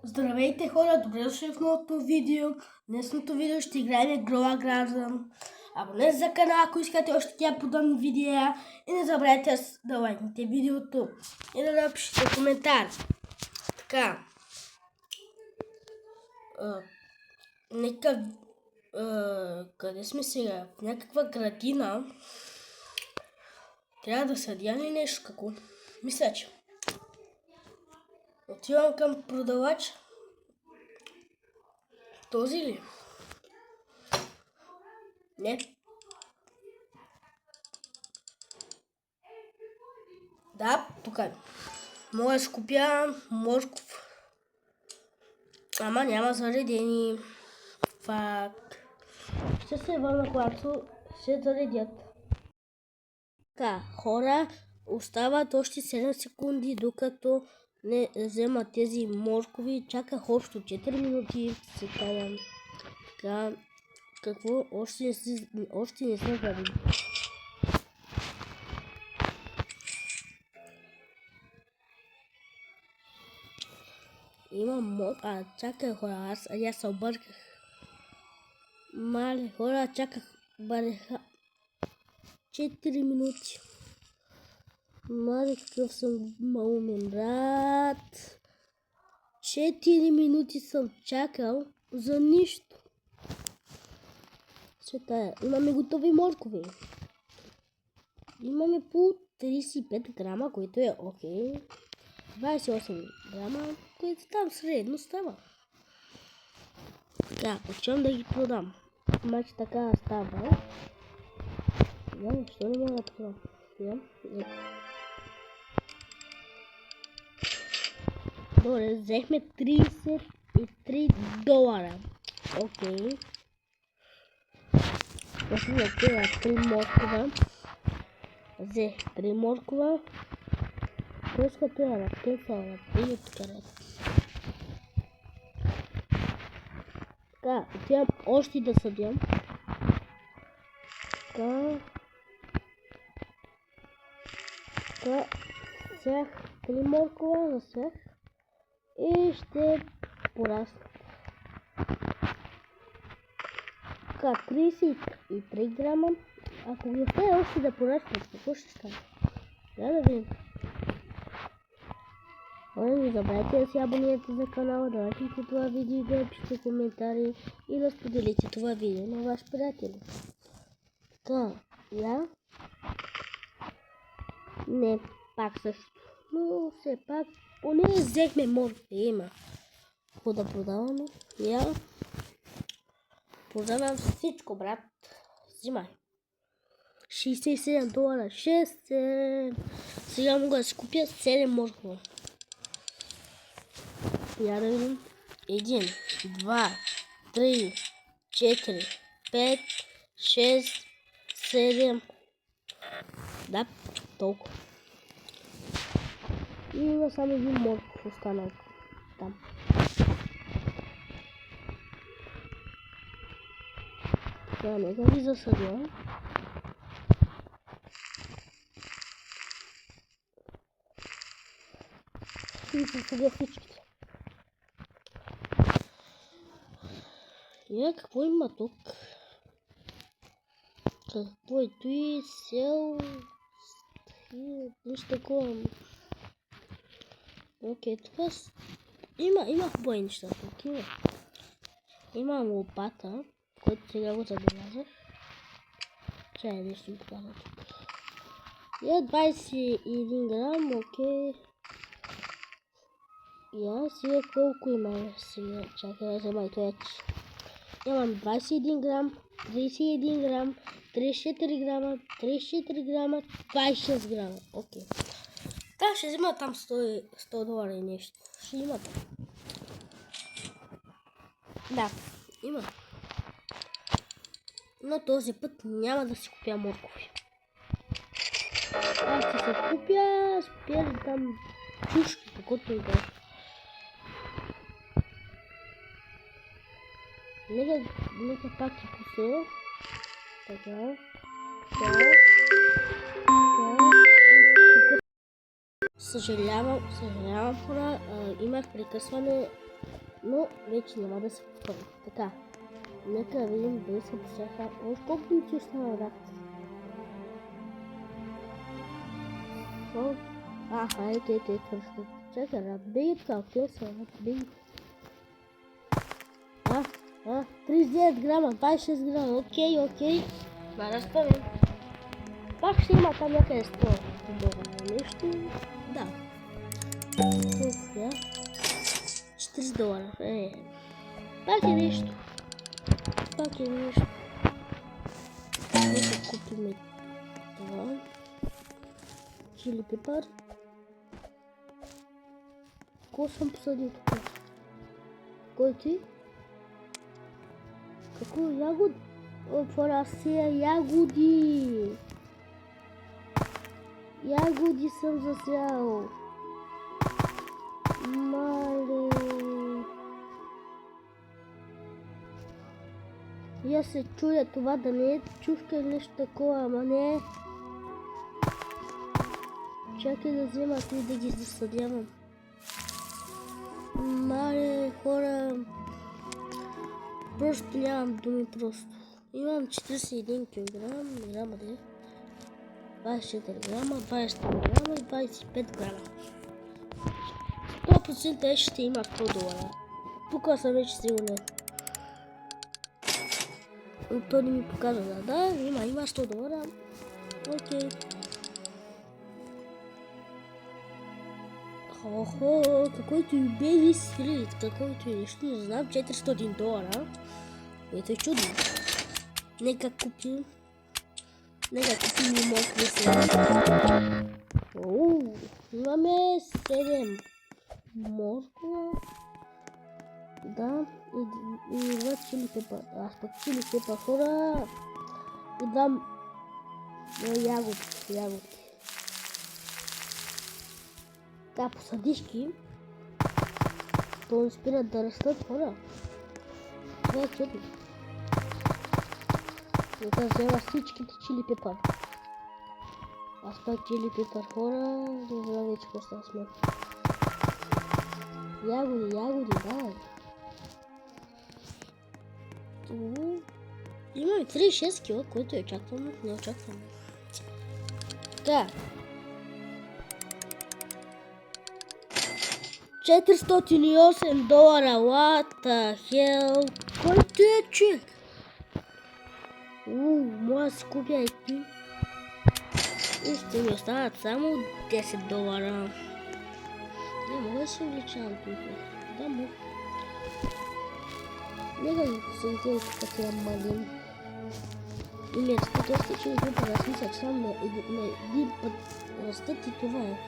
Здравейте хора, добре дошли в новото видео. Днесното видео ще играем Грола Граждан. Абонете за канала, ако искате още такива подобни видеа. И не забравяйте да лайкнете видеото и да напишете коментар. Така. Нека... къде сме сега? В някаква градина. Трябва да съдя ли нещо какво? Мисля, че. Отивам към продавач. Този ли? Не. Да, тук е. Мога да си купя морков. Ама няма заредени. Факт. Ще се върна, когато се заредят. Така, хора, остават още 7 секунди, докато не вземат тези моркови. Чаках общо 4 минути. Така, какво? Още не се зареди. Имам чакай хора, аз се обърках. Мале хора, чаках бареха 4 минути. Мале, какъв съм малумен, брат. 4 минути съм чакал за нищо. Имаме готови моркови. Имаме по 35 грама, което е окей. 28 грама, което там средно става. Така, отивам да ги продам. Значи така става. Защо не мога да продам? Добре, взехме 33 долара. Окей. После да купя 3 моркова. Взех 3 моркова. Поиска това на птица, на птица. Така, отивам още да съдям. Така, взех 3 моркова, засех и ще порасна. Така, 33 грама. Ако ги оставя още да пораснат, какво ще стане? Да видим. Не забравяйте да се абонирате за канала, да лайкнете това видео, да напишете коментари и да споделите това видео на ваши приятели. Така, не, пак също. Но все пак, поне взехме моркви, има. Какво да продаваме? Продавам всичко, брат. Взимай. 67 долара, 6. Сега мога да си купя 7 моркова. Я да видим. 1, 2, 3, 4, 5, 6, 7. Да, толкова. И има само един морков останал там. Сега нека ги засъдя. И засъдя всичките. И какво има тук? Какво е той? Сел... Нещо такова. Окей, това... Има хубави неща тук. Има лопата, който сега го забелязах. Чай нещо покажа тук. И 21 грам, окей. Сега колко има сега? Чакай да взема и това. Имам 21 грам, 31 грам, 34 грама, 34 грама, 26 грама. Окей. Да, ще взема там 100 долара и нещо. Ще има там. Да, има. Но този път няма да си купя моркови. Аз ще се купя спели там чушки, каквото и да е. Нека пак ти посея. Така. Съжалявам хора, имах прекъсване, но вече няма да се повтори. Така, нека да видим дали се посяха. Още колко минути остана работа? Ето, свършно. Чакай, беги така, беги. 39 грама, 26 грама, окей. Ма разпъвам. Пак ще има там някъде 100 долара нещо. Да. Колко 40 долара. Пак е нещо. Нека купим това. Чили пепър. Какво съм посадил тук? Кой ти? Какво ягод? Опора сея ягоди! Ягоди съм засял! Мале! Я се чуя това да не е чушка или нещо такова, ама не. Чакай да взема и да ги засадявам. Мале, хора! Просто нямам думи просто. Имам 41 кг, 24 грама, 23 грама и 25 грама. 100% ще има 100 долара. Тук съм вече сигурен. Той не ми показва, да, има 100 долара. Окей. Какой-то и беби стрит, какой-то и нещо, не знам, 400 долара. Което е чудно. Нека купим моркови сега. Имаме 7 моркова. Да, и 2 чили пепър. Аз пък чили пепър хора. И дам ягоди. Така, посадишки. То не спират да растат хора. Това е чудно. Нека взема всичките чили пепър. Аз пак чили пепър хора. Не знам вече какво става с мен. Ягоди, давай. Имаме 36 кила, което е очаквано, неочаквано. Така. 408 долара, what the hell? Който е човек? Може да си купя и ти. И ще ми останат само 10 долара. Не мога да се увеличавам тук. Да, мога. Нека да се отида тук тия малин. И ми растат още чили пепър, аз мисля, че само на един път растат и това е.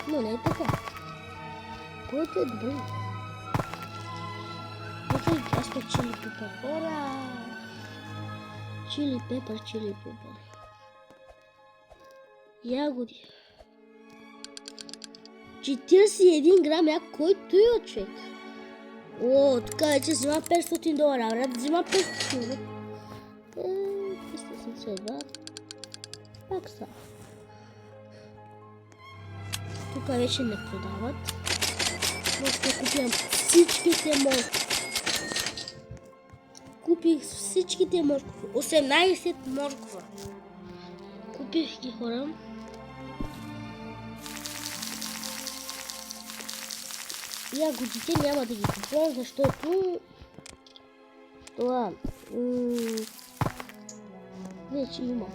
Но не е така. Който е добре. Ето аз път чили пепър. Ура! Чили пепър. Ягоди. 41 грама, който е човек. Така вече взима 500 долара. Брат, взима 500. 372. Пак са. Тук вече не продават. Може да купим всичките моркови. Купих всичките моркови. 18 моркова. Купих ги хора. Ягодите няма да ги купувам, защото това вече има.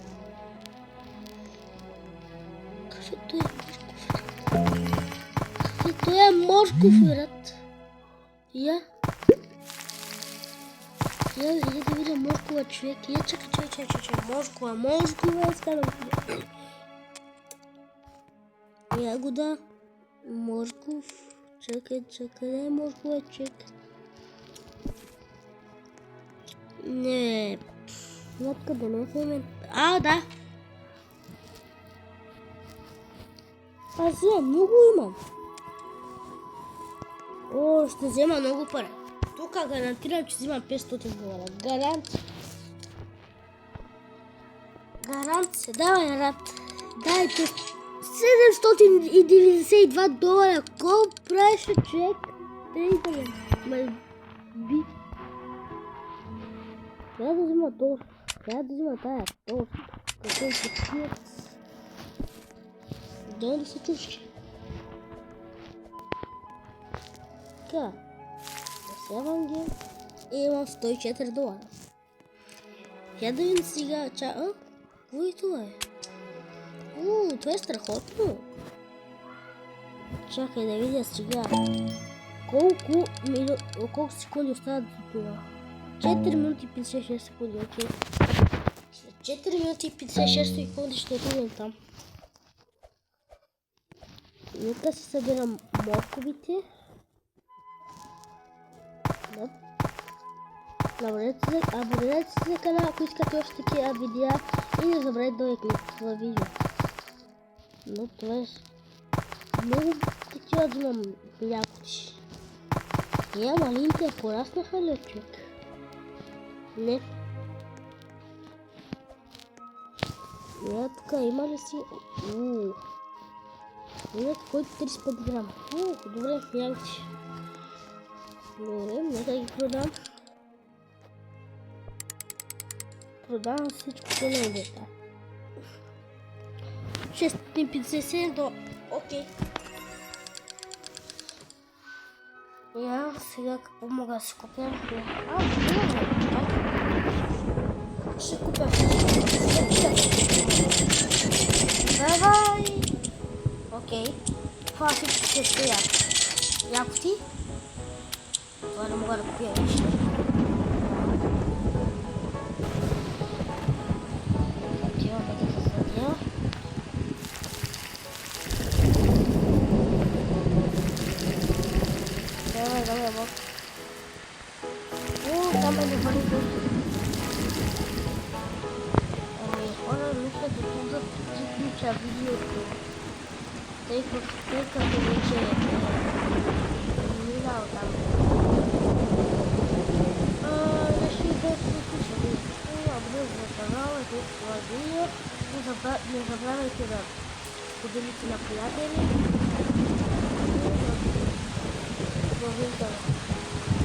Той е морков, брат. Я да видя моркова, човек. Чакай. Моркова, искам да видя. Ягода, морков. Чакай, е моркова, човек. Не. Откъде не вземе? Да. Аз много имам. Ще взема много пари. Тук гарантирам, че взимам 500 долара. Гаранция. Давай, рад. Дайте $792. Колко правеше човек? Трябва да взема тор. Трябва да взема тая тор. Какво е такива? Дай да се чуши. Така. Засявам ги. И имам $104. Я да видим сега. Какво е това? Това е страхотно. Чакай да видя сега. Колко секунди остават за това? 4 минути и 56 секунди, окей. След 4 минути и 56 секунди ще отидем там. Нека си събирам морковите. Абонирайте се за канала, ако искате още такива видеа и не забравяйте да лайкнете това видео. Но това е много такива да имам млякоти. Малините пораснаха ли, човек? Не. Така, има ли си? Има който 35 грама. Добре, ягоди. Добре, нека ги продам. Продавам всичко, което не е така. $657. Окей. Я сега какво мога да си купя? Ще купя. Давай! Окей. Това всичко ще стоя. Ягоди? Това не мога да купя нищо. Давай, бог. Там е добърито. Хора, мисля да тук да приключа видеото. Тъй като вече е минал там. Реших да приключа видеото. Абонирайте на канала, гледайте това видео. Не забравяйте да поделите на приятели. До видео.